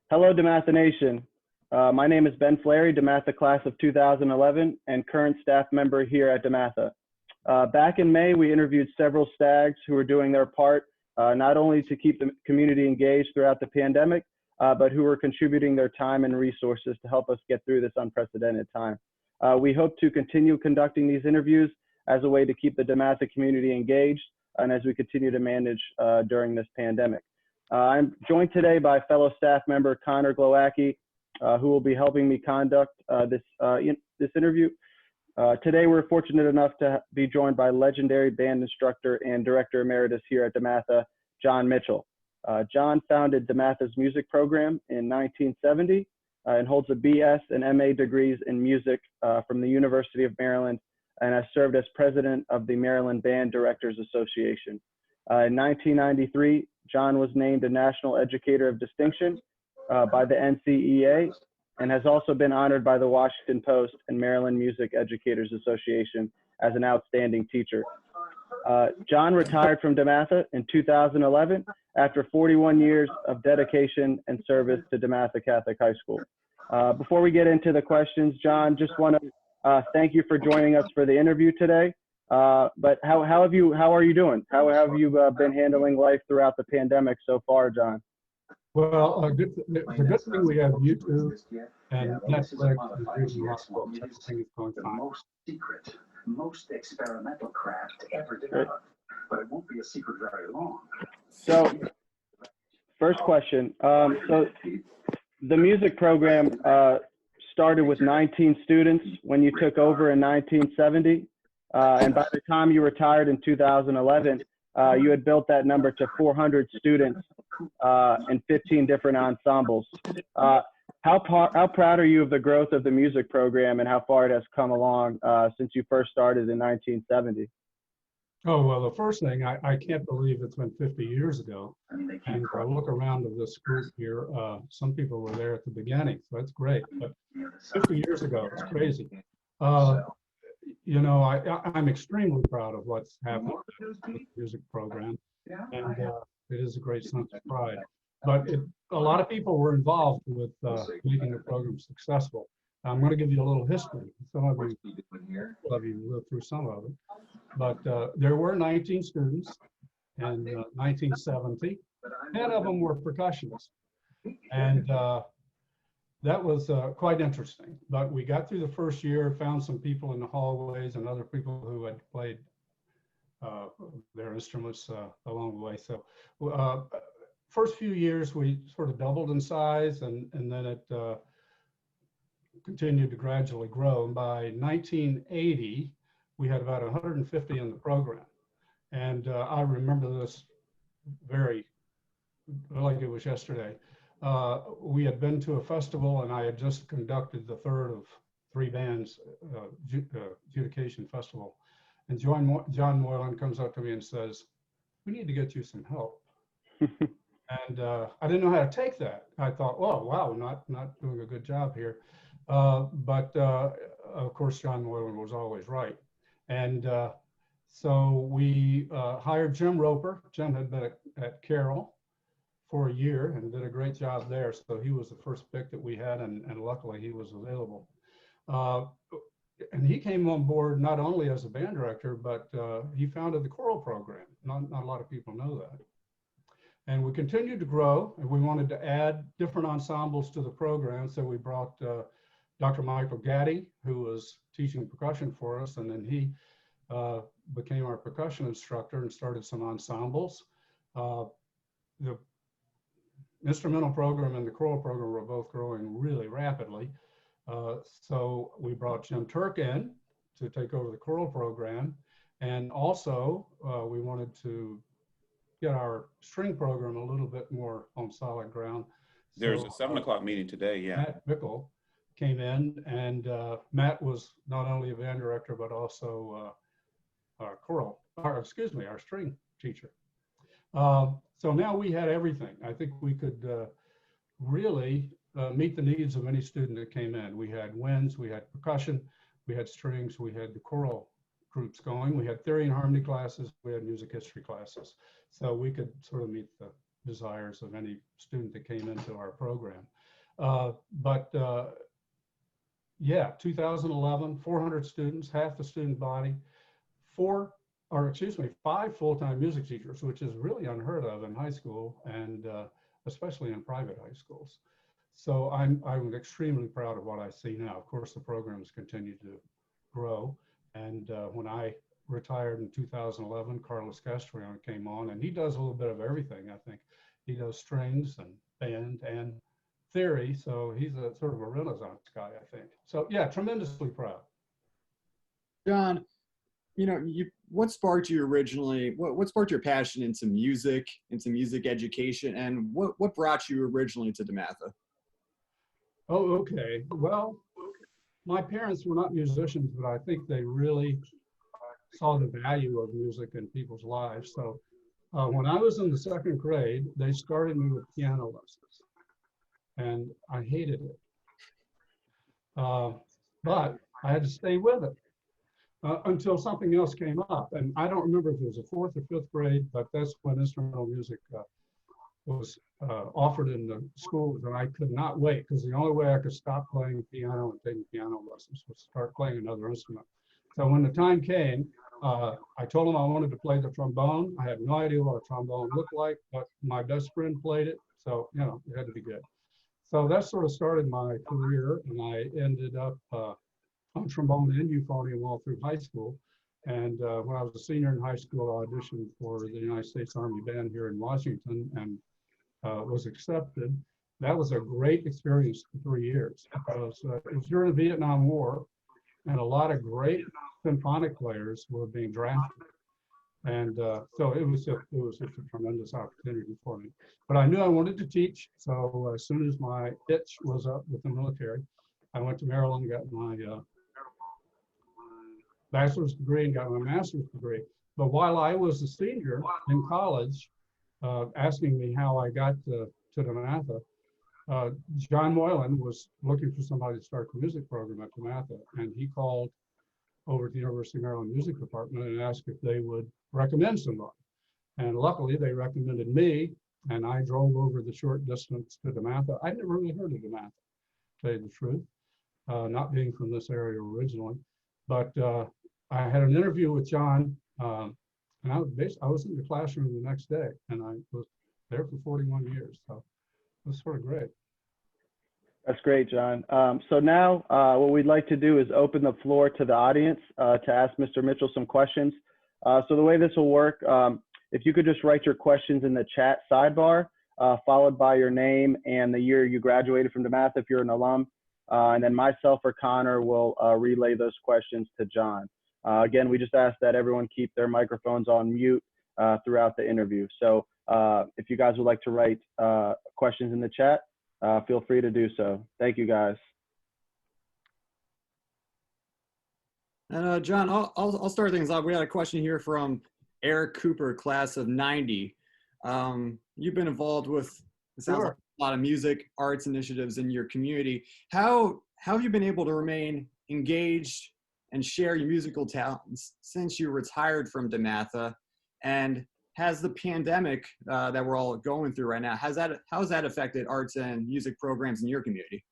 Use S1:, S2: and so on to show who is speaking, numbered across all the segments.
S1: Hello, DeMatha Nation. My name is Ben Fleri, DeMatha class of 2011 and current staff member here at DeMatha. Back in May, we interviewed several stags who were doing their part, not only to keep the community engaged throughout the pandemic, but who were contributing their time and resources to help us get through this unprecedented time. We hope to continue conducting these interviews as a way to keep the DeMatha community engaged and as we continue to manage during this pandemic. I'm joined today by fellow staff member Connor Glowacki, who will be helping me conduct this interview. Today, we're fortunate enough to be joined by legendary band instructor and Director Emeritus here at DeMatha, John Mitchell. John founded DeMatha's music program in 1970 and holds a BS and MA degrees in music from the University of Maryland, and has served as president of the Maryland Band Directors Association. In 1993, John was named a National Educator of Distinction by the NCEA, and has also been honored by the Washington Post and Maryland Music Educators Association as an outstanding teacher. John retired from DeMatha in 2011 after 41 years of dedication and service to DeMatha Catholic High School. Before we get into the questions, John, just want to thank you for joining us for the interview today. But how are you doing? How have you been handling life throughout the pandemic so far, John?
S2: Well, the good thing we have YouTube and Netflix and reading lots of books. Everything is going fine.
S3: Most secret, most experimental craft ever developed, but it won't be a secret very long.
S1: So, first question. So, the music program started with 19 students when you took over in 1970, and by the time you retired in 2011, you had built that number to 400 students and 15 different ensembles. How proud are you of the growth of the music program and how far it has come along since you first started in 1970?
S2: Oh, well, the first thing, I can't believe it's been 50 years ago. And if I look around at this group here, some people were there at the beginning, so that's great. But 50 years ago, it's crazy. You know, I'm extremely proud of what's happened with the music program, and it is a great sense of pride. But a lot of people were involved with making the program successful. I'm going to give you a little history. Some of you lived through some of it. But there were 19 students in 1970. 10 of them were percussionists. And that was quite interesting. But we got through the first year, found some people in the hallways and other people who had played their instruments along the way. So first few years, we sort of doubled in size, and then it continued to gradually grow. And by 1980, we had about 150 in the program. And I remember this very, like it was yesterday. We had been to a festival, and I had just conducted the third of 3 bands adjudication festival. And John Moylan comes up to me and says, "We need to get you some help." And I didn't know how to take that. I thought, "Oh, wow, not doing a good job here." But of course, John Moylan was always right. And so we hired Jim Roper. Jim had been at Carroll for a year and did a great job there. So he was the first pick that we had, and luckily he was available. And he came on board not only as a band director, but he founded the choral program. Not a lot of people know that. And we continued to grow, and we wanted to add different ensembles to the program. So we brought Dr. Michael Gaddy, who was teaching percussion for us, and then he became our percussion instructor and started some ensembles. The instrumental program and the choral program were both growing really rapidly. So we brought Jim Turk in to take over the choral program. And also we wanted to get our string program a little bit more on solid ground.
S4: There's a 7 o'clock meeting today, yeah.
S2: Matt Bickle came in, and Matt was not only a band director, but also our string teacher. So now we had everything. I think we could really meet the needs of any student that came in. We had winds, we had percussion, we had strings, we had the choral groups going. We had theory and harmony classes, we had music history classes. So we could sort of meet the desires of any student that came into our program. Yeah, 2011, 400 students, half the student body, 5 full-time music teachers, which is really unheard of in high school and especially in private high schools. So I'm extremely proud of what I see now. Of course, the programs continue to grow. And when I retired in 2011, Carlos Castrione came on, and he does a little bit of everything, I think. He does strings and band and theory, so he's a sort of a Renaissance guy, I think. So yeah, tremendously proud.
S5: John, what sparked you originally? What sparked your passion into music education, and what brought you originally to DeMatha?
S2: Oh, okay. Well, my parents were not musicians, but I think they really saw the value of music in people's lives. So when I was in the 2nd grade, they started me with piano lessons, and I hated it. But I had to stay with it until something else came up. And I don't remember if it was the 4th or 5th grade, but that's when instrumental music was offered in the schools, and I could not wait, because the only way I could stop playing piano and taking piano lessons was start playing another instrument. So when the time came, I told them I wanted to play the trombone. I had no idea what a trombone looked like, but my best friend played it, so it had to be good. So that sort of started my career, and I ended up on trombone and euphonium all through high school. And when I was a senior in high school, I auditioned for the United States Army Band here in Washington and was accepted. That was a great experience for 3 years, because it was during the Vietnam War, and a lot of great symphonic players were being drafted. And so it was just a tremendous opportunity for me. But I knew I wanted to teach, so as soon as my itch was up with the military, I went to Maryland, got my bachelor's degree and got my master's degree. But while I was a senior in college, asking me how I got to DeMatha, John Moylan was looking for somebody to start the music program at DeMatha, and he called over to the University of Maryland Music Department and asked if they would recommend somebody. And luckily, they recommended me, and I drove over the short distance to DeMatha. I'd never really heard of DeMatha, to tell you the truth, not being from this area originally. But I had an interview with John, and I was in the classroom the next day, and I was there for 41 years. So it was sort of great.
S1: That's great, John. So now what we'd like to do is open the floor to the audience to ask Mr. Mitchell some questions. So the way this will work, if you could just write your questions in the chat sidebar, followed by your name and the year you graduated from DeMatha if you're an alum. And then myself or Connor will relay those questions to John. Again, we just ask that everyone keep their microphones on mute throughout the interview. So if you guys would like to write questions in the chat, feel free to do so. Thank you, guys.
S5: And John, I'll start things off. We had a question here from Eric Cooper, class of '90. You've been involved with, it sounds like, a lot of music arts initiatives in your community. How have you been able to remain engaged and share your musical talents since you retired from DeMatha? And has the pandemic that we're all going through right now, how has that affected arts and music programs in your community?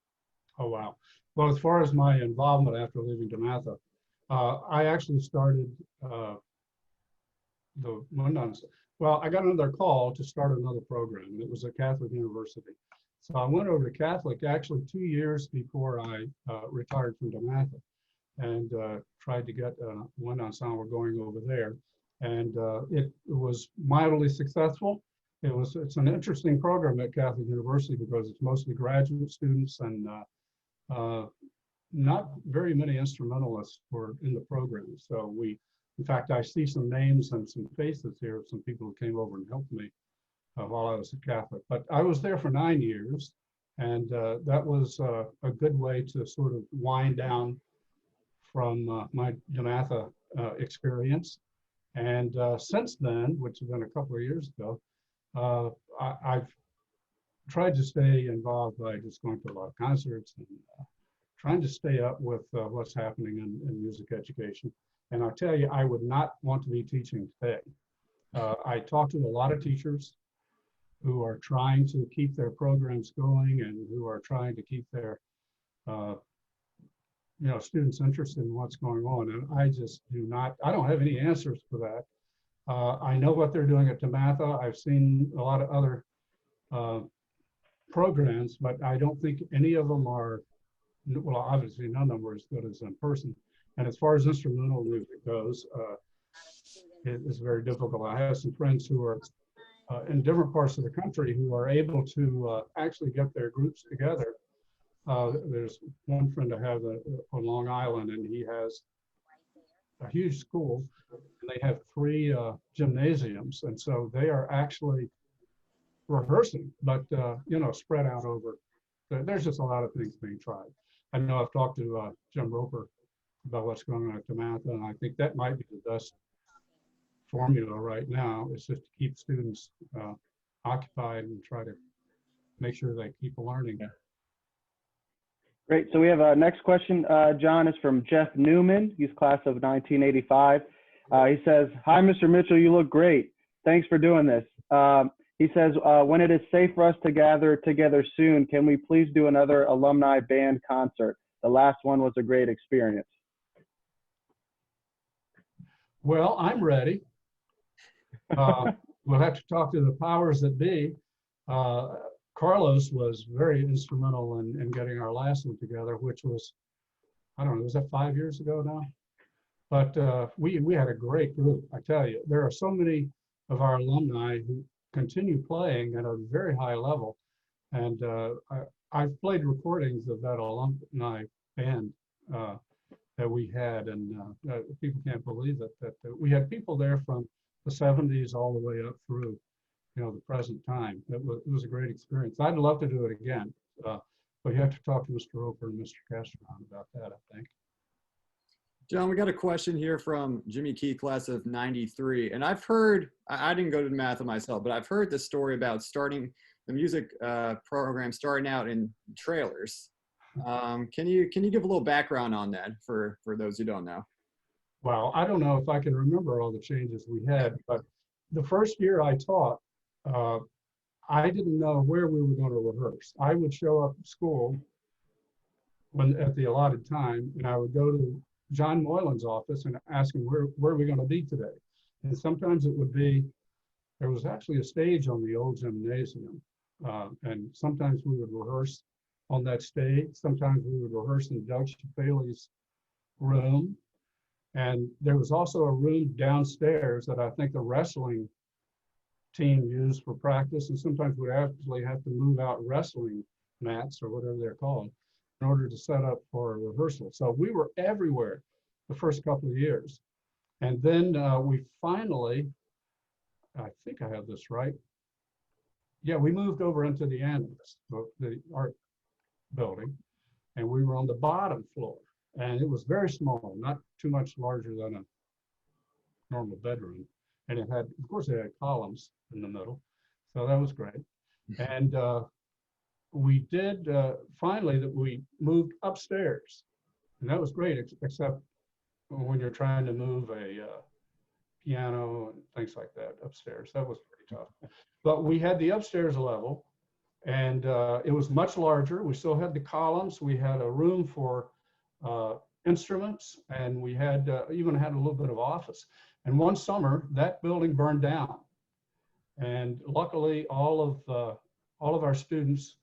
S2: Oh, wow. Well, as far as my involvement after leaving DeMatha, I actually started I got another call to start another program, and it was at Catholic University. So I went over to Catholic actually 2 years before I retired from DeMatha, and tried to get one ensemble going over there. And it was mildly successful. It's an interesting program at Catholic University because it's mostly graduate students, and not very many instrumentalists were in the program. So in fact, I see some names and some faces here of some people who came over and helped me while I was at Catholic. But I was there for 9 years, and that was a good way to sort of wind down from my DeMatha experience. And since then, which has been a couple of years ago, I've tried to stay involved by just going to a lot of concerts and trying to stay up with what's happening in music education. And I'll tell you, I would not want to be teaching today. I talk to a lot of teachers who are trying to keep their programs going and who are trying to keep their students interested in what's going on. And I just I don't have any answers for that. I know what they're doing at DeMatha. I've seen a lot of other programs, but I don't think any of them are, well, obviously none of them are as good as in person. And as far as instrumental music goes, it's very difficult. I have some friends who are in different parts of the country who are able to actually get their groups together. There's one friend I have on Long Island, and he has a huge school, and they have 3 gymnasiums, and so they are actually rehearsing, but spread out over. There's just a lot of things being tried. I know I've talked to Jim Roper about what's going on at DeMatha, and I think that might be the best formula right now, is just to keep students occupied and try to make sure they keep learning.
S5: Yeah.
S1: Great. So we have a next question, John, is from Jeff Newman. He's class of 1985. He says, "Hi, Mr. Mitchell, you look great. Thanks for doing this." He says, "When it is safe for us to gather together soon, can we please do another alumni band concert? The last one was a great experience."
S2: Well, I'm ready. We'll have to talk to the powers that be. Carlos was very instrumental in getting our last one together, which was, I don't know, was that 5 years ago now? But we had a great group, I tell you. There are so many of our alumni who continue playing at a very high level. And I've played recordings of that alumni band that we had, and people can't believe it, that we had people there from the 70s all the way up through the present time. It was a great experience. I'd love to do it again, but you have to talk to Mr. Roper and Mr. Castron about that, I think.
S5: John, we got a question here from Jimmy Key, class of 93. And I've heard, I didn't go to DeMatha myself, but I've heard the story about starting the music program, starting out in trailers. Can you give a little background on that for those who don't know?
S2: Well, I don't know if I can remember all the changes we had, but the first year I taught, I didn't know where we were going to rehearse. I would show up at school at the allotted time, and I would go to John Moylan's office and ask him, where are we going to be today? And sometimes it would be, there was actually a stage on the old gymnasium, and sometimes we would rehearse on that stage. Sometimes we would rehearse in Doug Shafali's room. And there was also a room downstairs that I think the wrestling team used for practice. And sometimes we'd actually have to move out wrestling mats or whatever they're called in order to set up for a rehearsal. So we were everywhere the first couple of years. And then we finally, I think I have this right. Yeah, we moved over into the annex, the art building, and we were on the bottom floor. And it was very small, not too much larger than a normal bedroom. And it had, of course, it had columns in the middle. So that was great. And we did, finally, that we moved upstairs. And that was great, except when you're trying to move a piano and things like that upstairs. That was pretty tough. But we had the upstairs level, and it was much larger. We still had the columns. We had a room for instruments, and we had even had a little bit of office. And one summer, that building burned down. And luckily, all of our students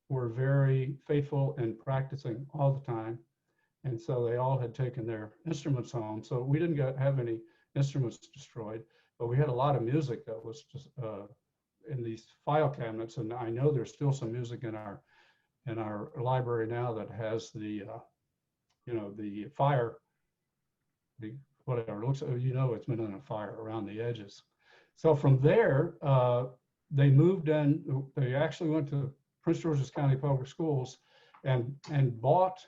S2: were very faithful in practicing all the time. And so they all had taken their instruments home. So we didn't have any instruments destroyed, but we had a lot of music that was just in these file cabinets. And I know there's still some music in our library now that has the the fire, whatever it looks, it's been on a fire around the edges. So from there, they moved in. They actually went to Prince George's County Public Schools and bought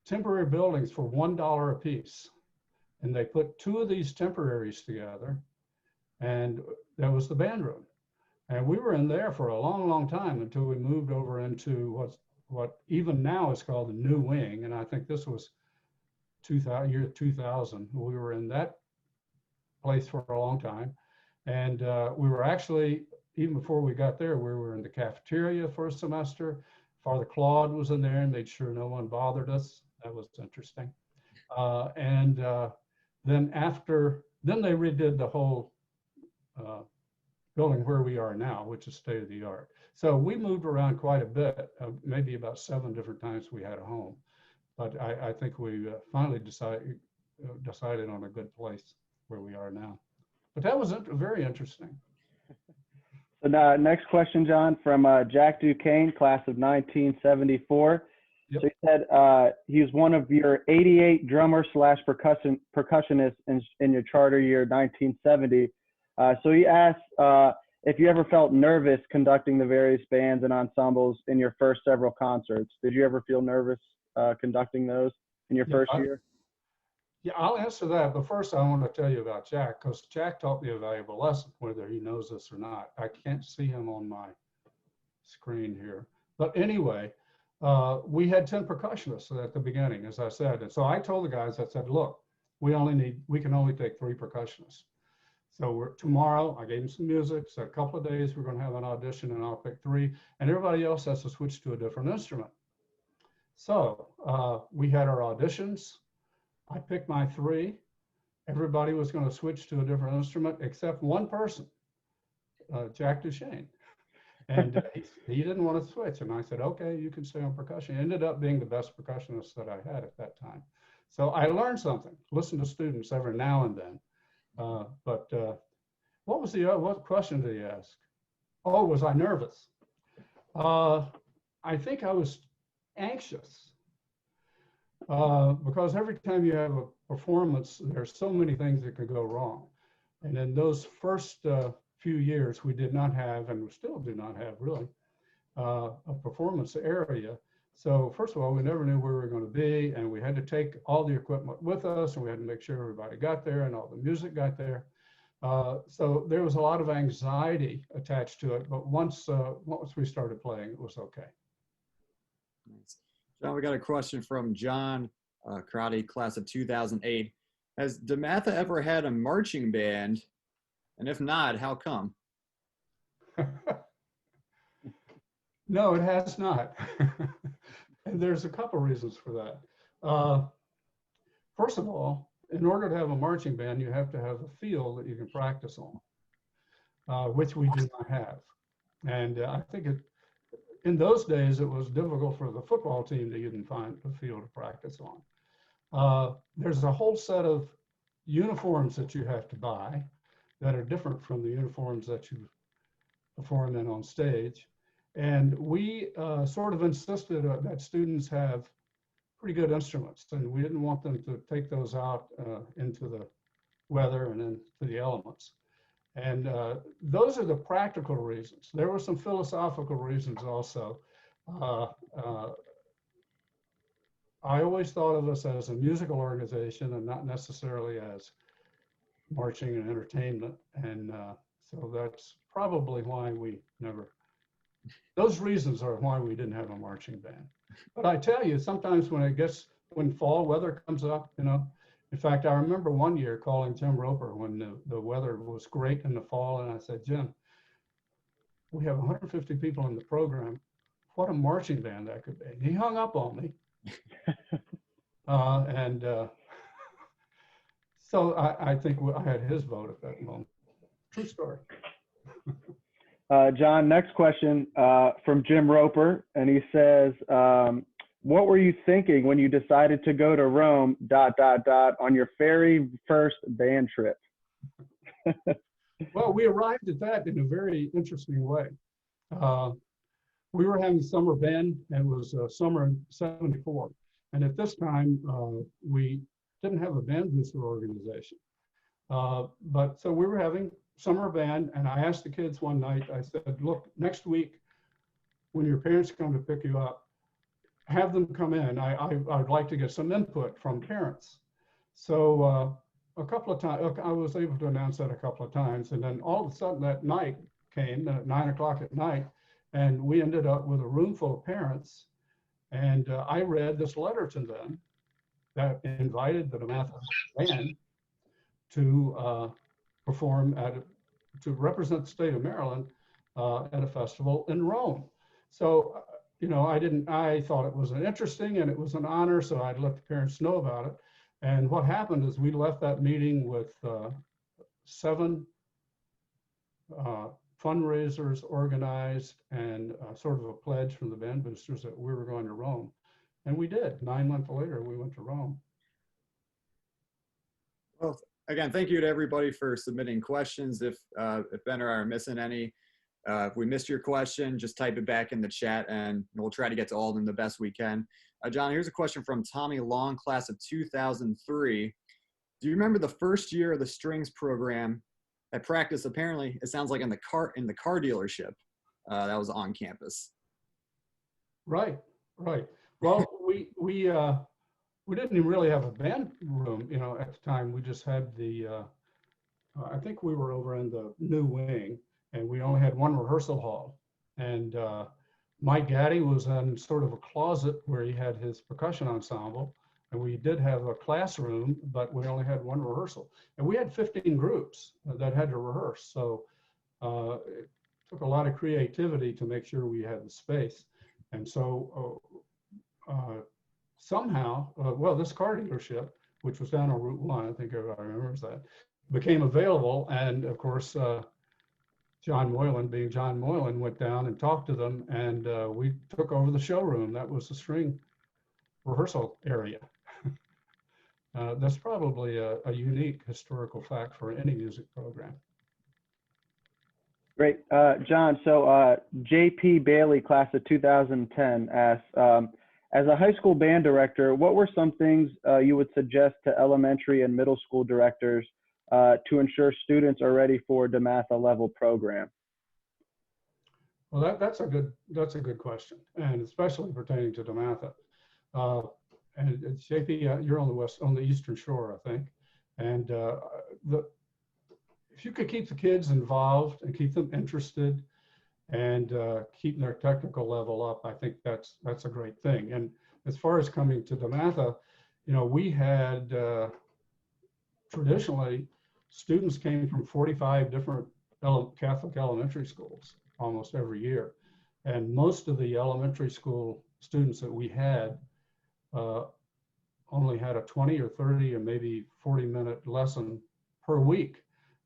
S2: temporary buildings for $1 a piece. And they put 2 of these temporaries together, and that was the band room. And we were in there for a long, long time until we moved over into what even now is called the new wing. And I think this was year 2000. We were in that place for a long time. And we were actually even before we got there, we were in the cafeteria for a semester. Father Claude was in there and made sure no one bothered us. That was interesting. Then they redid the whole building where we are now, which is state of the art. So we moved around quite a bit, maybe about 7 different times we had a home. But I think we finally decided on a good place where we are now. But that was very interesting.
S1: So now, next question, John, from Jack Duquesne, class of 1974.
S2: Yep.
S1: So he said he was one of your 88 drummer / percussionists in your charter year 1970. So he asked if you ever felt nervous conducting the various bands and ensembles in your first several concerts. Did you ever feel nervous conducting those in your first year?
S2: Yeah, I'll answer that. But first, I want to tell you about Jack, because Jack taught me a valuable lesson, whether he knows this or not. I can't see him on my screen here. But anyway, we had 10 percussionists at the beginning, as I said. And so I told the guys, I said, look, we can only take 3 percussionists. So tomorrow, I gave them some music, said a couple of days, we're going to have an audition and I'll pick 3. And everybody else has to switch to a different instrument. So we had our auditions. I picked my 3. Everybody was going to switch to a different instrument except one person, Jack Duquesne. And he didn't want to switch. And I said, okay, you can stay on percussion. He ended up being the best percussionist that I had at that time. So I learned something, listen to students every now and then. What question did he ask? Oh, was I nervous? I think I was anxious because every time you have a performance, there's so many things that could go wrong. And in those first few years, we did not have, and we still do not have really, a performance area. So first of all, we never knew where we were going to be, and we had to take all the equipment with us, and we had to make sure everybody got there and all the music got there. So there was a lot of anxiety attached to it, but once we started playing, it was okay.
S5: Nice. John, we got a question from John, karate class of 2008. Has DeMatha ever had a marching band? And if not, how come?
S2: No, it has not. And there's a couple reasons for that. First of all, in order to have a marching band, you have to have a field that you can practice on, which we do not have. And I think in those days, it was difficult for the football team to even find a field to practice on. There's a whole set of uniforms that you have to buy that are different from the uniforms that you perform in on stage. And we sort of insisted that students have pretty good instruments, and we didn't want them to take those out into the weather and into the elements. And those are the practical reasons. There were some philosophical reasons also. I always thought of us as a musical organization and not necessarily as marching and entertainment. And so that's probably why we never, those reasons are why we didn't have a marching band. But I tell you, sometimes when fall weather comes up, in fact, I remember one year calling Jim Roper when the weather was great in the fall, and I said, Jim, we have 150 people in the program. What a marching band that could be. And he hung up on me. So I think I had his vote at that moment. True story.
S1: John, next question from Jim Roper, and he says, what were you thinking when you decided to go to Rome, ... on your very first band trip?
S2: Well, we arrived at that in a very interesting way. We were having summer band, and it was summer in '74. And at this time, we didn't have a band booster organization. But so we were having summer band, and I asked the kids one night, I said, look, next week, when your parents come to pick you up, have them come in. I'd like to get some input from parents. So a couple of times, I was able to announce that a couple of times. And then all of a sudden that night came at 9 o'clock at night, and we ended up with a room full of parents. And I read this letter to them that invited the DeMatha band to perform to represent the state of Maryland at a festival in Rome. So, you know, I thought it was interesting and it was an honor, so I'd let the parents know about it. And what happened is we left that meeting with 7 fundraisers organized and sort of a pledge from the band boosters that we were going to Rome. And we did. 9 months later, we went to Rome.
S5: Well, again, thank you to everybody for submitting questions. If Ben or I are missing any, if we missed your question, just type it back in the chat and we'll try to get to all of them the best we can. John, here's a question from Tommy Long, class of 2003. Do you remember the first year of the strings program at practice? Apparently, it sounds like in the car dealership that was on campus.
S2: Right, right. Well, we didn't even really have a band room, you know, at the time. We just had the, I think we were over in the new wing, and we only had one rehearsal hall. And Mike Gaddy was in sort of a closet where he had his percussion ensemble. And we did have a classroom, but we only had one rehearsal. And we had 15 groups that had to rehearse. So it took a lot of creativity to make sure we had the space. And so somehow, well, this car dealership, which was down on Route 1, I think everybody remembers that, became available. And of course, John Moylan, being John Moylan, went down and talked to them, and we took over the showroom. That was the string rehearsal area. That's probably a unique historical fact for any music program.
S1: Great. John, so JP Bailey, class of 2010, asks, as a high school band director, what were some things you would suggest to elementary and middle school directors to ensure students are ready for DeMatha level program?
S2: Well, that's a good question, and especially pertaining to DeMatha. And JP, you're on the Eastern Shore, I think. And if you could keep the kids involved and keep them interested and keep their technical level up, I think that's a great thing. And as far as coming to DeMatha, you know, we had traditionally students came from 45 different Catholic elementary schools almost every year. And most of the elementary school students that we had only had a 20 or 30 or maybe 40-minute lesson per week.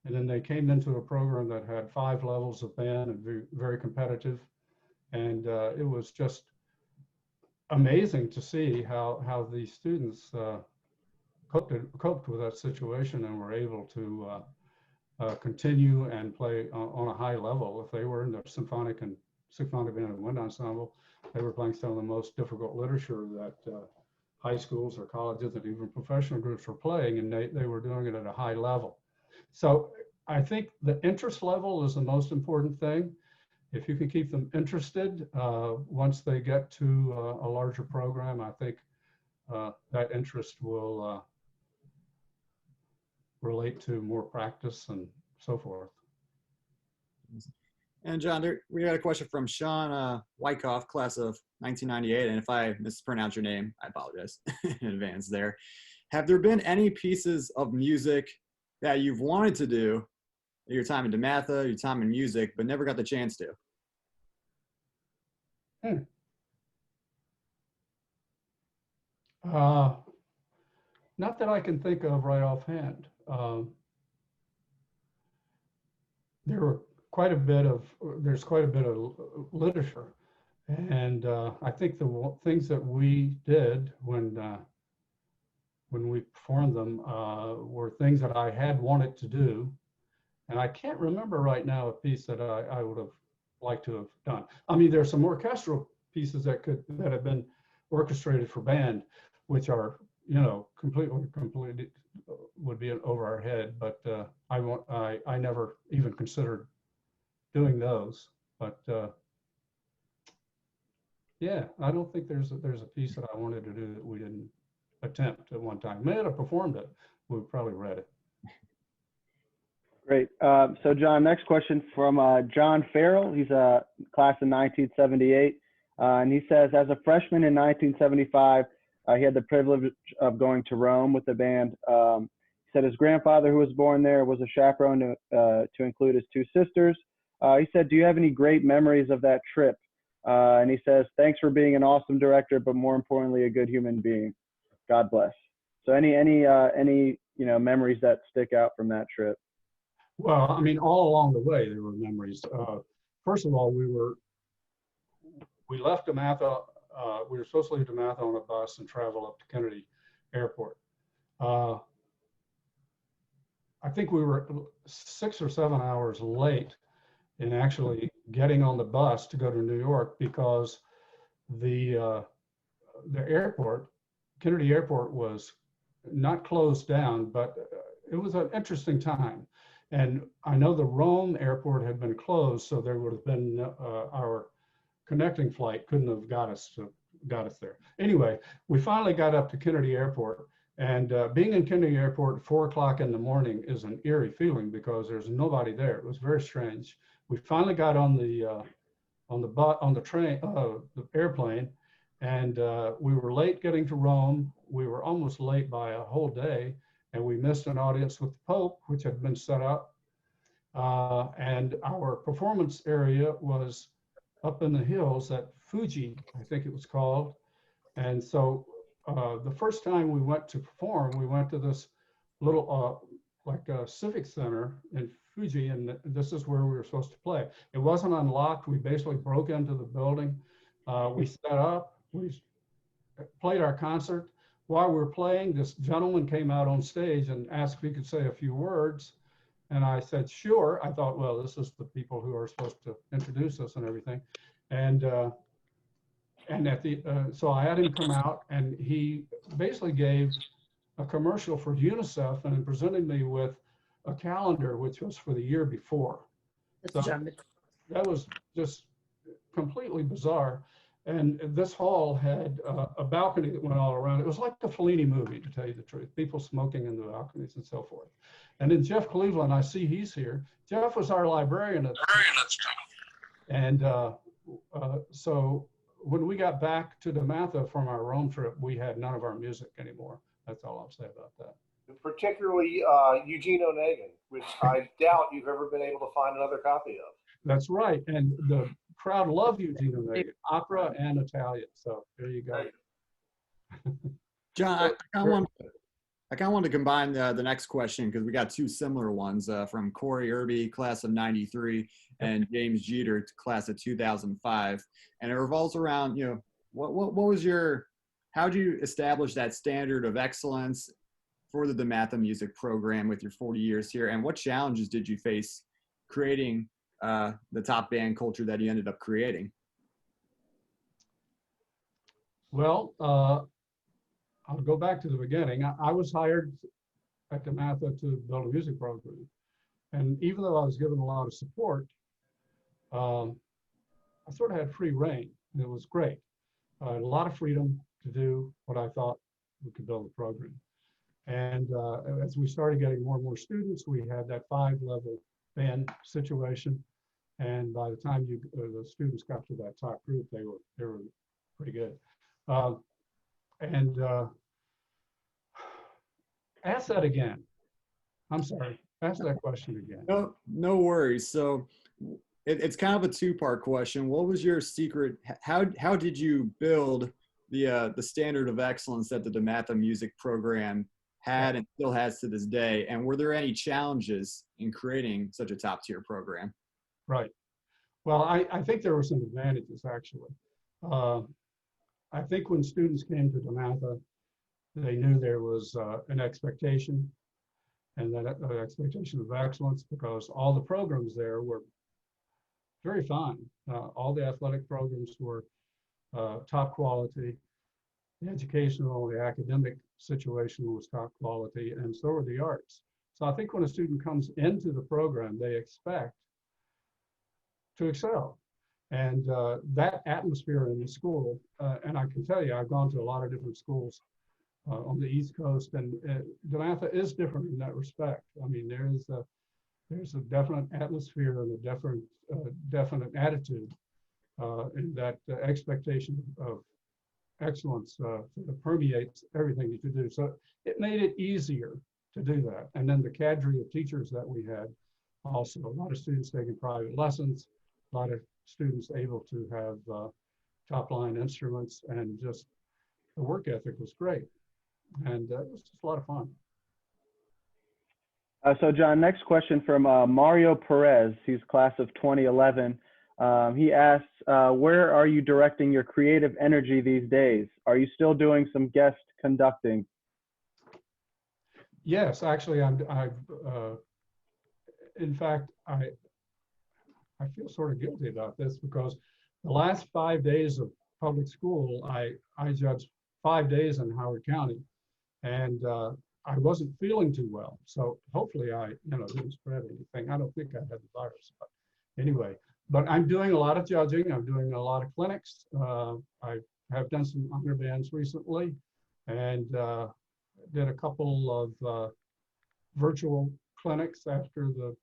S2: And then they came into a program that had 5 levels of band and very, very competitive. And it was just amazing to see how these students coped with that situation and were able to continue and play on a high level. If they were in the symphonic band and wind ensemble, they were playing some of the most difficult literature that high schools or colleges and even professional groups were playing, and they were doing it at a high level. So I think the interest level is the most important thing. If you can keep them interested, once they get to a larger program, I think that interest will relate to more practice and so forth.
S5: And John, we got a question from Sean Wyckoff, class of 1998. And if I mispronounce your name, I apologize in advance there. Have there been any pieces of music that you've wanted to do your time in DeMatha, your time in music, but never got the chance to?
S2: Not that I can think of right offhand. There's quite a bit of literature, and I think the things that we did when we performed them were things that I had wanted to do, and I can't remember right now a piece that I would have liked to have done. I mean, there's some orchestral pieces that have been orchestrated for band, which are, you know, completely would be over our head, but I never even considered doing those. But yeah, I don't think there's a piece that I wanted to do that we didn't attempt at one time. May have performed it, we probably read it.
S1: Great. So John, next question from John Farrell. He's a class of 1978. And he says, as a freshman in 1975, he had the privilege of going to Rome with the band. He said his grandfather, who was born there, was a chaperone to include his 2 sisters. He said, do you have any great memories of that trip? And he says, thanks for being an awesome director, but more importantly, a good human being. God bless. So any memories that stick out from that trip?
S2: Well, I mean, all along the way, there were memories. First of all, we left DeMatha. We were supposed to leave DeMatha on a bus and travel up to Kennedy Airport. I think we were 6 or 7 hours late in actually getting on the bus to go to New York because the airport, Kennedy Airport, was not closed down, but it was an interesting time. And I know the Rome airport had been closed, so there would have been our connecting flight couldn't have got us there. Anyway, we finally got up to Kennedy Airport, and being in Kennedy Airport at 4 o'clock in the morning is an eerie feeling because there's nobody there. It was very strange. We finally got on the airplane, and we were late getting to Rome. We were almost late by a whole day, and we missed an audience with the Pope, which had been set up. And our performance area was up in the hills at Fuji, I think it was called. And so the first time we went to perform, we went to this little like a civic center in Fuji, and this is where we were supposed to play. It wasn't unlocked. We basically broke into the building. We set up, we played our concert. While we were playing, this gentleman came out on stage and asked if he could say a few words. And I said, sure. I thought, well, this is the people who are supposed to introduce us and everything. And so I had him come out, and he basically gave a commercial for UNICEF and presented me with a calendar, which was for the year before. So that was just completely bizarre. And this hall had a balcony that went all around. It was like the Fellini movie, to tell you the truth. People smoking in the balconies and so forth. And then Jeff Cleveland, I see he's here. Jeff was our librarian at the time. And so when we got back to DeMatha from our Rome trip, we had none of our music anymore. That's all I'll say about that.
S6: Particularly Eugene Onegin, which I doubt you've ever been able to find another copy of.
S2: That's right. And the crowd loved Eugene Onegin, opera and Italian. So there you go.
S5: John, I kind of want to combine the next question because we got two similar ones from Corey Irby, class of '93, and James Jeter, class of 2005. And it revolves around, what was how do you establish that standard of excellence for the DeMatha music program with your 40 years here? And what challenges did you face creating the top band culture that you ended up creating?
S2: Well, I'll go back to the beginning. I was hired at DeMatha to build a music program. And even though I was given a lot of support, I sort of had free reign. It was great. I had a lot of freedom to do what I thought we could build a program. And as we started getting more and more students, we had that 5-level band situation. And by the time the students got to that top group, they were pretty good. Ask that again. I'm sorry. Ask that question again.
S5: No worries. So it's kind of a two-part question. What was your secret? How did you build the standard of excellence that the DeMatha music program had and still has to this day? And were there any challenges in creating such a top-tier program?
S2: Right. Well, I think there were some advantages, actually. I think when students came to DeMatha, they knew there was an expectation, and that expectation of excellence, because all the programs there were very fine. All the athletic programs were top quality. The educational, the academic situation was top quality, and so were the arts. So I think when a student comes into the program, they expect to excel. And that atmosphere in the school, and I can tell you, I've gone to a lot of different schools on the East Coast, and DeMatha is different in that respect. I mean, there's a definite atmosphere and a definite attitude, and that expectation of excellence sort of permeates everything that you do. So it made it easier to do that. And then the cadre of teachers that we had also. A lot of students taking private lessons, a lot of students able to have top line instruments, and just the work ethic was great. And it was just a lot of fun.
S1: So John, next question from Mario Perez. He's class of 2011. He asks, where are you directing your creative energy these days? Are you still doing some guest conducting?
S2: Yes, actually, in fact, I feel sort of guilty about this, because the last 5 days of public school, I judged 5 days in Howard County, and I wasn't feeling too well. So hopefully I, didn't spread anything. I don't think I had the virus, but anyway. But I'm doing a lot of judging. I'm doing a lot of clinics. I have done some honor bands recently, and did a couple of virtual clinics after the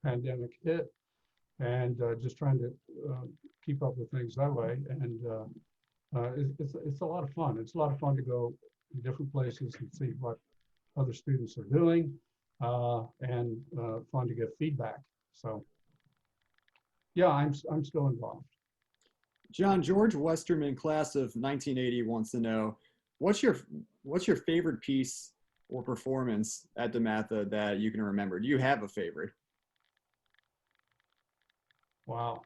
S2: pandemic hit, and just trying to keep up with things that way. And it's a lot of fun. It's a lot of fun to go in different places and see what other students are doing, and fun to get feedback. So yeah, I'm still involved.
S5: John, George Westerman, class of 1980, wants to know, what's your favorite piece or performance at DeMatha that you can remember? Do you have a favorite?
S2: Wow.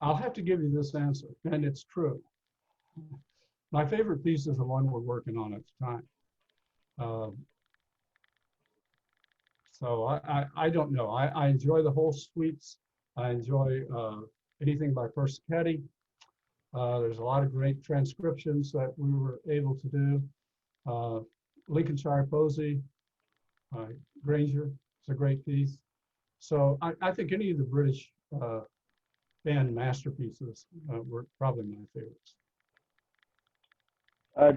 S2: I'll have to give you this answer, and it's true. My favorite piece is the one we're working on at the time. So I don't know. I enjoy the whole suites. I enjoy anything by Persichetti. There's a lot of great transcriptions that we were able to do. Lincolnshire Posey, Granger, it's a great piece. So I think any of the British band masterpieces were probably my favorites.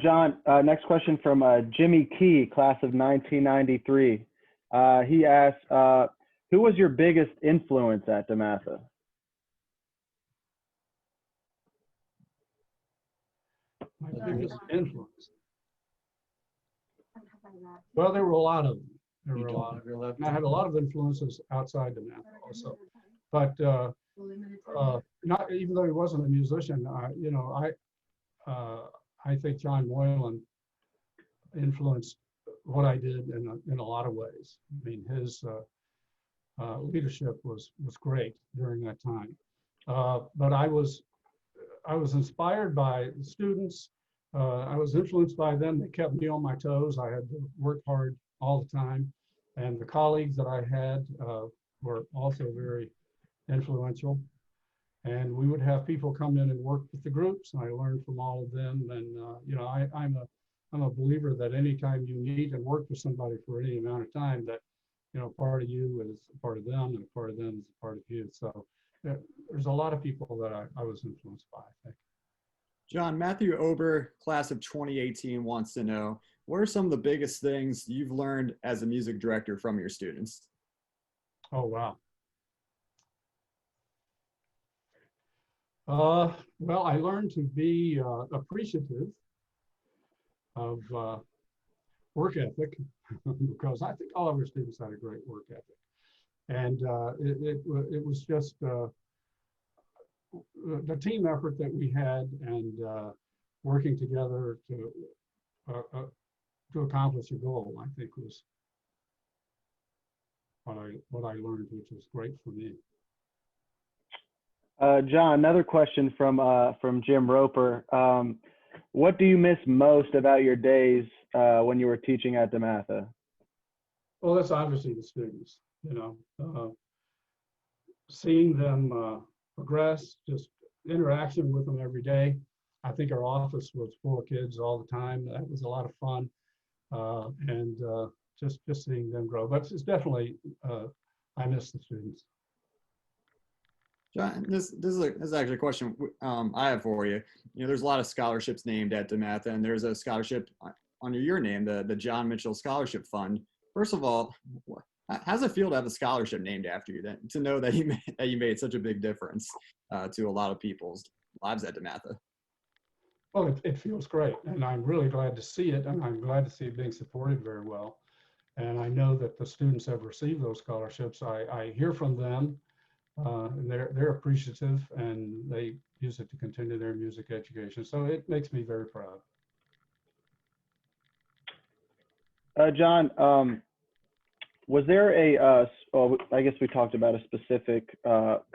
S1: John, next question from Jimmy Key, class of 1993. He asks, who was your biggest influence at DeMatha?
S2: My biggest influence. Well, there were a lot of them. There were a lot of them. And I had a lot of influences outside DeMatha also. But not even though he wasn't a musician, I think John Moylan influenced what I did in a lot of ways. I mean, his leadership was great during that time. But I was inspired by the students. I was influenced by them. They kept me on my toes. I had to work hard all the time. And the colleagues that I had were also very influential. And we would have people come in and work with the groups, and I learned from all of them. And I'm a believer that anytime you need and work with somebody for any amount of time, that part of you is a part of them, and a part of them is a part of you. So there's a lot of people that I was influenced by, I think.
S5: John, Matthew Ober, class of 2018, wants to know, what are some of the biggest things you've learned as a music director from your students?
S2: Oh, wow. Well, I learned to be appreciative of work ethic, because I think all of our students had a great work ethic. And it was just the team effort that we had, and working together to accomplish a goal, I think was what I learned, which was great for me.
S1: John, another question from Jim Roper. What do you miss most about your days when you were teaching at DeMatha?
S2: Well, that's obviously the students, seeing them progress, just interaction with them every day. I think our office was full of kids all the time. That was a lot of fun, and just seeing them grow. But it's definitely, I miss the students.
S5: John, this is actually a question I have for you. There's a lot of scholarships named at DeMatha, and there's a scholarship under your name, the John Mitchell Scholarship Fund. First of all, how's it feel to have a scholarship named after you? To know that you made such a big difference to a lot of people's lives at DeMatha.
S2: Well, it feels great, and I'm really glad to see it, and I'm glad to see it being supported very well. And I know that the students have received those scholarships. I hear from them, and they're appreciative, and they use it to continue their music education. So it makes me very proud.
S1: John, was there I guess we talked about a specific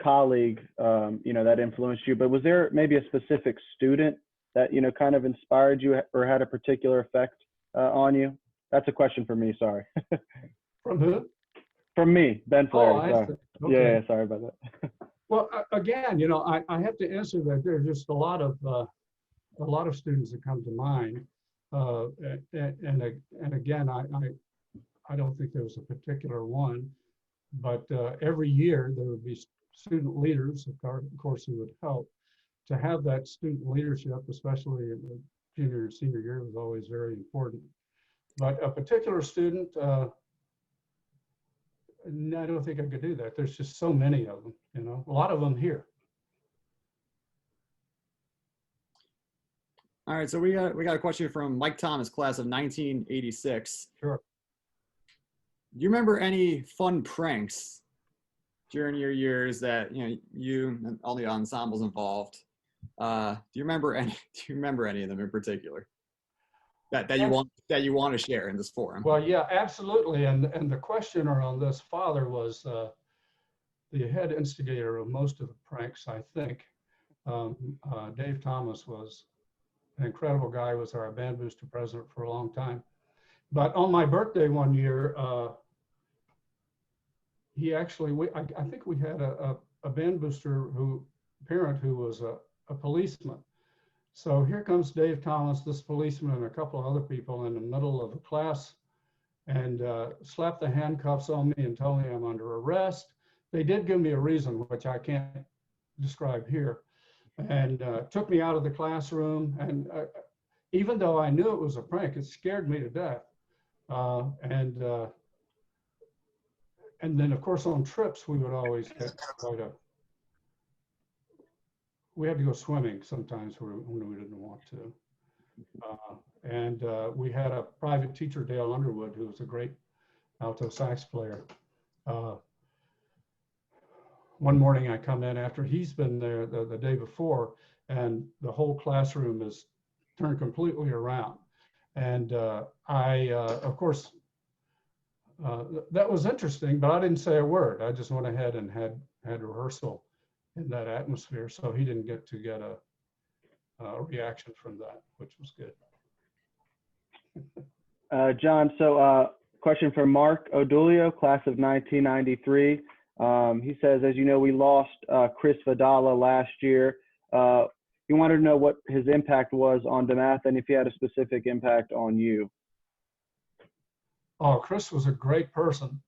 S1: colleague, that influenced you, but was there maybe a specific student that, kind of inspired you or had a particular effect on you? That's a question for me, sorry.
S2: From who?
S1: From me, Ben Fleri, sorry.
S2: See. Okay.
S1: Yeah, sorry about that.
S2: Well, again, I have to answer that. There's just a lot of students that come to mind. And again, I don't think there was a particular one, but every year there would be student leaders, of course, who would help. To have that student leadership, especially in the junior and senior year, was always very important. But a particular student, no, I don't think I could do that. There's just so many of them, a lot of them here.
S5: All right, so we got a question from Mike Thomas, class of 1986.
S2: Sure.
S5: Do you remember any fun pranks during your years that you and all the ensembles involved? Do you remember any? Do you remember any of them in particular that you want to share in this forum?
S2: Well, yeah, absolutely. And the questioner on this, Father, was the head instigator of most of the pranks, I think. Dave Thomas was an incredible guy, was our band booster president for a long time. But on my birthday one year, he actually, I think we had a band booster parent who was a policeman. So here comes Dave Thomas, this policeman, and a couple of other people in the middle of the class, and slapped the handcuffs on me and told me I'm under arrest. They did give me a reason, which I can't describe here, and took me out of the classroom. And even though I knew it was a prank, it scared me to death. And then, of course, on trips, we would always get we had to go swimming sometimes when we didn't want to. And we had a private teacher, Dale Underwood, who was a great alto sax player. One morning I come in after he's been there the day before, and the whole classroom is turned completely around. And of course, that was interesting, but I didn't say a word. I just went ahead and had rehearsal in that atmosphere, so he didn't get a reaction from that, which was good.
S1: John, so question from Mark Odulio, class of 1993. He says, as you know, we lost Chris Vidala last year. He wanted to know what his impact was on DeMatha and if he had a specific impact on you.
S2: Oh, Chris was a great person,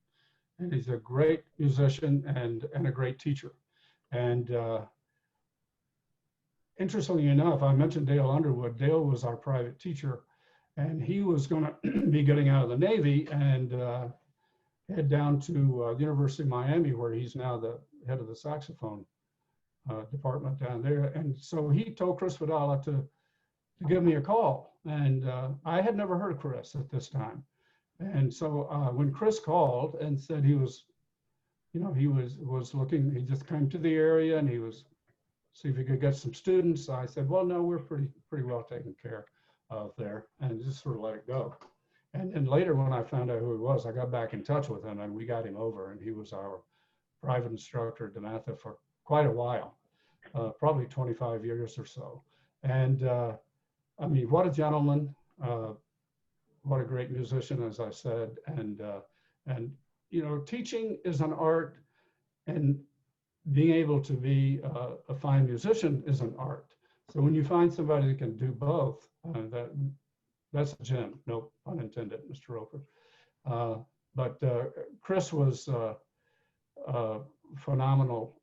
S2: and he's a great musician and a great teacher. And interestingly enough, I mentioned Dale Underwood. Dale was our private teacher, and he was going to be getting out of the Navy and head down to the University of Miami, where he's now the head of the saxophone department down there. And so he told Chris Vidala to give me a call. And I had never heard of Chris at this time. And so when Chris called and said he was, he was looking, he just came to the area and he was see if he could get some students. I said, well, no, we're pretty well taken care of there, and just sort of let it go. And then later when I found out who he was, I got back in touch with him and we got him over, and he was our private instructor at DeMatha for quite a while, probably 25 years or so. And I mean, what a gentleman, what a great musician, as I said. And teaching is an art, and being able to be a fine musician is an art. So when you find somebody that can do both, that's a gem, no pun intended, Mr. Roper. But Chris was a phenomenal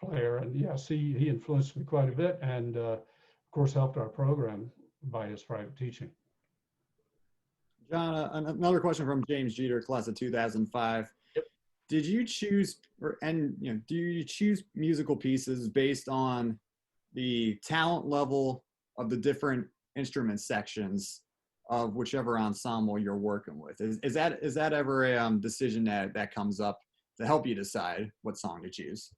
S2: player, and yes, he influenced me quite a bit, and of course helped our program by his private teaching.
S5: John, another question from James Jeter, class of 2005.
S2: Yep.
S5: Did you choose, do you choose musical pieces based on the talent level of the different instrument sections, of whichever ensemble you're working with. Is that ever a decision that comes up to help you decide what song to choose?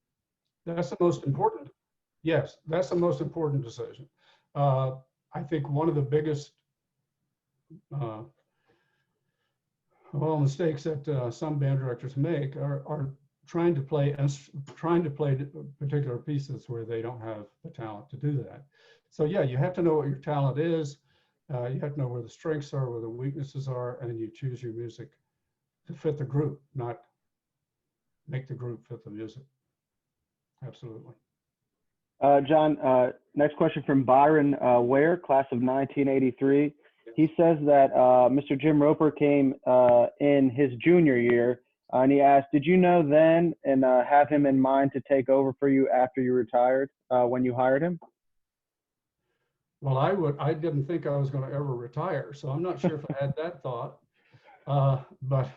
S2: That's the most important. Yes, that's the most important decision. I think one of the biggest mistakes that some band directors make are trying to play particular pieces where they don't have the talent to do that. So yeah, you have to know what your talent is. You have to know where the strengths are, where the weaknesses are, and you choose your music to fit the group, not make the group fit the music. Absolutely.
S1: John, next question from Byron Ware, class of 1983. He says that Mr. Jim Roper came in his junior year, and he asked, did you know then and have him in mind to take over for you after you retired when you hired him?
S2: Well, I didn't think I was going to ever retire, so I'm not sure if I had that thought. But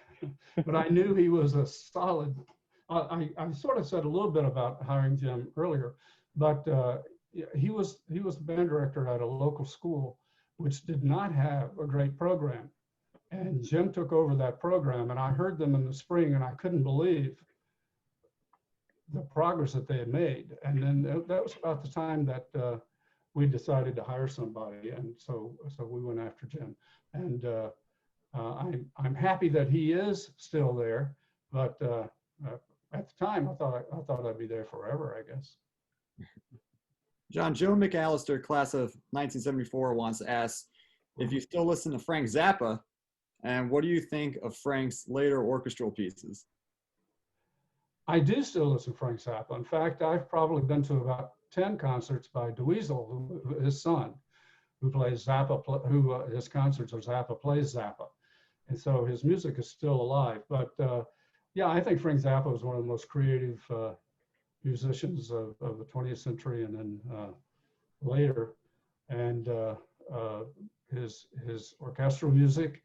S2: I knew he was a solid. I sort of said a little bit about hiring Jim earlier, but he was the band director at a local school which did not have a great program, and Jim took over that program. And I heard them in the spring, and I couldn't believe the progress that they had made. And then that was about the time that we decided to hire somebody, and so we went after Jim. And I'm happy that he is still there, but at the time I thought I'd be there forever, I guess.
S5: John, Joe McAllister, class of 1974, wants to ask if you still listen to Frank Zappa, and what do you think of Frank's later orchestral pieces?
S2: I do still listen to Frank Zappa. In fact, I've probably been to about 10 concerts by DeWeasel, his son, who plays Zappa, his concerts are Zappa plays Zappa. And so his music is still alive. But yeah, I think Frank Zappa was one of the most creative musicians of the 20th century and then later. And his orchestral music,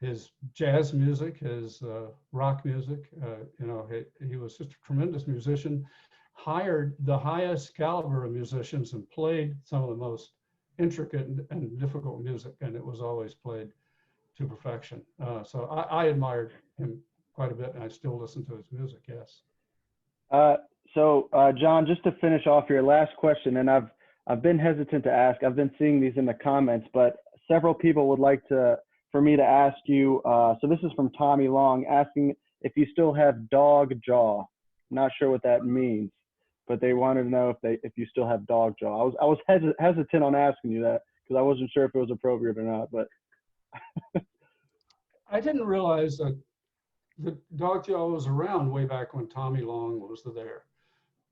S2: his jazz music, his rock music, he was just a tremendous musician, hired the highest caliber of musicians and played some of the most intricate and difficult music, and it was always played to perfection. So I admired him quite a bit, and I still listen to his music, yes.
S1: So John, just to finish off your last question, and I've been hesitant to ask, I've been seeing these in the comments, but several people would like for me to ask you, so this is from Tommy Long, asking if you still have dog jaw. Not sure what that means, but they wanted to know if you still have dog jaw. I was hesitant on asking you that because I wasn't sure if it was appropriate or not, but.
S2: I didn't realize that the dog jaw was around way back when Tommy Long was there,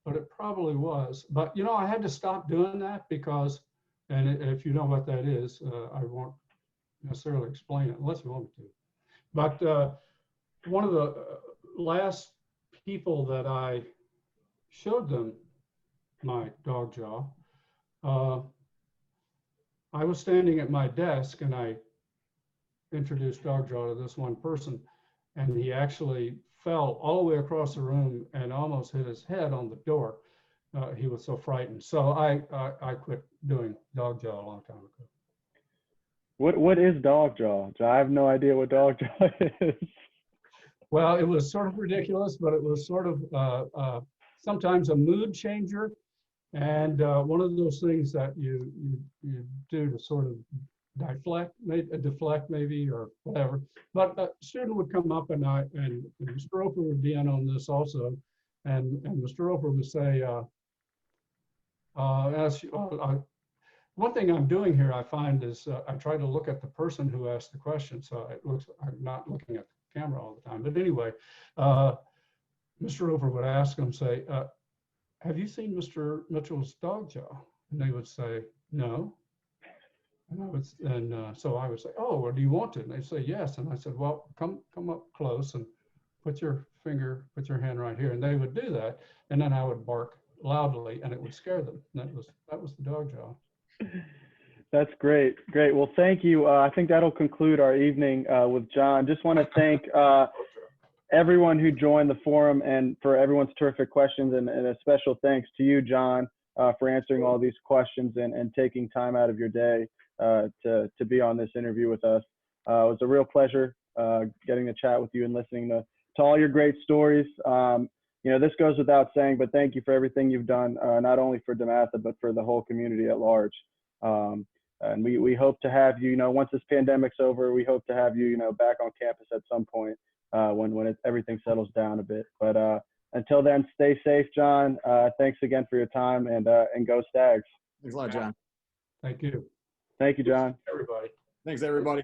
S2: but it probably was. But I had to stop doing that because, and if you know what that is, I won't necessarily explain it unless you want me to. But one of the last people that I showed them my dog jaw, I was standing at my desk and I introduced dog jaw to this one person, and he actually fell all the way across the room and almost hit his head on the door. He was so frightened. So I quit doing dog jaw a long time ago.
S1: What is dog jaw? I have no idea what dog jaw is.
S2: Well, it was sort of ridiculous, but it was sort of sometimes a mood changer, and one of those things that you do to sort of deflect maybe, or whatever. But a student would come up, and Mr. Roper would be in on this also, and Mr. Roper would say, one thing I'm doing here, I find, is I try to look at the person who asked the question, so I'm not looking at the camera all the time. But anyway, Mr. Roper would ask them, say, have you seen Mr. Mitchell's dog jaw? And they would say, no. And so I would say, oh, well, do you want it? And they'd say, yes. And I said, well, come up close and put your hand right here. And they would do that. And then I would bark loudly, and it would scare them. And that was the dog jaw.
S1: That's great. Well, thank you. I think that'll conclude our evening with John. Just want to thank everyone who joined the forum and for everyone's terrific questions, and a special thanks to you, John, for answering all these questions and taking time out of your day to be on this interview with us. It was a real pleasure getting to chat with you and listening to all your great stories. You know, this goes without saying, but thank you for everything you've done, not only for DeMatha, but for the whole community at large. And we hope to have you, you know, once this pandemic's over, we hope to have you, you know, back on campus at some point when everything settles down a bit. But until then, stay safe, John. Thanks again for your time, and go Stags.
S5: Thanks a lot, John.
S2: Thank you.
S1: Thank you, John.
S2: Everybody.
S5: Thanks, everybody.